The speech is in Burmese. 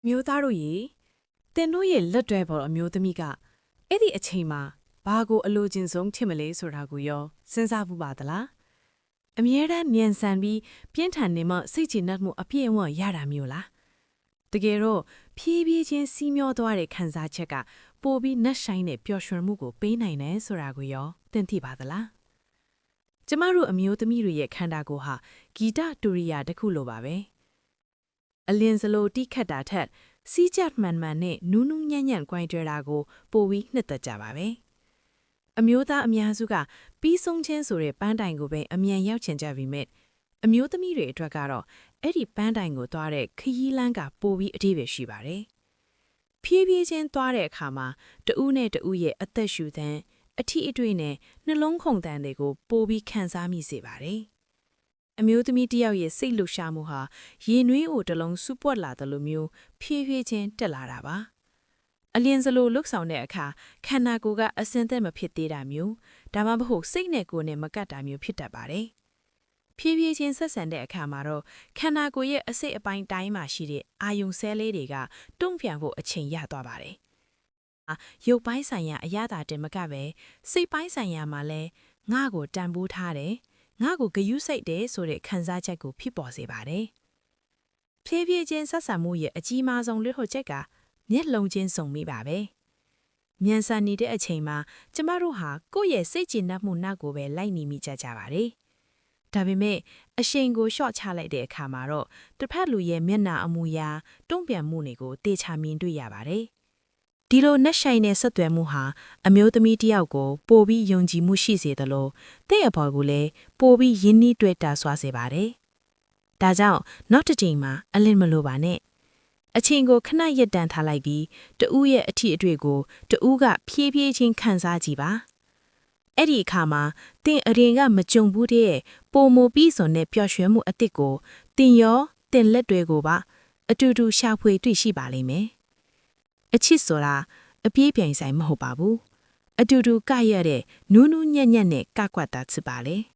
မျိုးသားတို့ရေတင်တို့ရဲ့လက်တွဲပေါ်အမျိုးသမီးကအဲ့ဒီအချိန်မှာဘာကိုအလိုချင်ဆုံးထင်မလဲဆိုတာကိုရောစဉ်းစားဘူးပါသလားအမြဲတမ်းမြန်ဆန်ပြီးပြင်းထန်နေမှစိတ်ချနှက်မှုအပြည့်အဝရတာမျိုးလားတကယ်တော့ဖြည်းဖြည်းချင်းစီးမျောသွားတဲ့ခံစားချက်ကပိုပြီးနှက်ဆိုင်တဲ့ပျော်ရွှင်မှုကိုပေးနိုင်တယ်ဆိုတာကိုရောသင်သိပါသလားကျမတို့အမျိုးသမီးတွေရဲ့ခန္ဓာကိုယ်ဟာဂီတတူရိယာတစ်ခုလိုပါပဲအလင်းစလိုတိခတ်တာထက်စီးကြမှန်မှန်နဲ့နူးနူးညံ့ညံ့ကွိုင်းတွဲတာကိုပိုပြီးနှစ်သက်ကြပါပဲအမျိုးသားအများစုကပြီးဆုံးချင်းဆိုတဲ့ပန်းတိုင်ကိုပဲအမြန်ရောက်ချင်ကြပြီမဲ့အမျိုးသမီးတွေအတွက်ကတော့အဲ့ဒီပန်းတိုင်ကိုသွားတဲ့ခရီးလမ်းကပိုပြီးအထည်ပဲရှိပါတယ်ဖြည်းဖြည်းချင်းသွားတဲ့အခါမှာတဦးနဲ့တဦးရဲ့အသက်ရှူသံအထီးအတွေ့နဲ့နှလုံးခုန်တန်တွေကိုပိုပြီးခံစားမိစေပါတယ်အမျိုးသမီးတစ်ယောက်ရဲ့စိတ်လှုပ်ရှားမှုဟာရေနွေးအိုတလုံးစုပွက်လာတယ်လို့မျိုးဖြည်းဖြည်းချင်းတက်လာတာပါအလင်းစလိုလှုပ်ဆောင်တဲ့အခါခန္ဓာကိုယ်ကအစင်သက်မဖြစ်သေးတာမျိုးဒါမှမဟုတ်စိတ်နဲ့ကိုယ်နဲ့မကတ်တာမျိုးဖြစ်တတ်ပါတယ်ဖြည်းဖြည်းချင်းဆက်ဆံတဲ့အခါမှာတော့ခန္ဓာကိုယ်ရဲ့အစိတ်အပိုင်းတိုင်းမှာရှိတဲ့အာယုံဆဲလေးတွေကတုံ့ပြန်ဖို့အချိန်ရသွားပါတယ်ရုပ်ပိုင်းဆိုင်ရာအရသာတင်မကပဲစိတ်ပိုင်းဆိုင်ရာမှာလည်းငါ့ကိုတန်ဖိုးထားတယ်ငါ့ကိုဂယုစိတ်တယ်ဆိုတဲ့ခံစားချက်ကိုဖြစ်ပေါ်စေပါတယ်။ဖြည်းဖြည်းချင်းဆက်ဆံမှုရဲ့အကြီးမားဆုံးလွတ်ဟော်ချက်ကမျက်လုံးချင်းစုံမိပါပဲ။မြန်ဆန်နေတဲ့အချိန်မှာကျမတို့ဟာကိုယ့်ရဲ့စိတ်ကြည်နပ်မှုနောက်ကိုပဲလိုက်နေမိကြပါတယ်။ဒါပေမဲ့အရှိန်ကိုရှော့ချလိုက်တဲ့အခါမှာတော့တစ်ဖက်လူရဲ့မျက်နှာအမူအရာတုံ့ပြန်မှုတွေကိုတေချာမြင်တွေ့ရပါတယ်။ဒီလိုနှက်ဆိုင်တဲ့ဆက်သွယ်မှုဟာအမျိုးသမီးတစ်ယောက်ကိုပိုပြီးယုံကြည်မှုရှိစေသလိုတဲ့အပေါ်ကိုလည်းပိုပြီးရင်းနှီးတွေ့တာဆွာစေပါတယ်။ဒါကြောင့်နောက်တစ်ချိန်မှာအလင်းမလိုပါနဲ့။အချိန်ကိုခဏရက်တန့်ထားလိုက်ပြီးတဦးရဲ့အထီးအတွေ့ကိုတဦးကဖြည်းဖြည်းချင်းခံစားကြည့်ပါ။အဲ့ဒီအခါမှာတင်အရင်ကမကြုံဘူးတဲ့ပိုမိုပြီးစွန်တဲ့ပျော်ရွှင်မှုအသစ်ကိုတင်ရောတင်လက်တွေကိုပါအတူတူရှာဖွေတွေ့ရှိပါလိမ့်မယ်။အချစ်ဆိုတာအပြေးပြိုင်ဆိုင်မဟုတ်ပါဘူးအတူတူကရတဲ့နူးနူးညံ့ညံ့နဲ့ကကွက်တာချစ်ပါလေ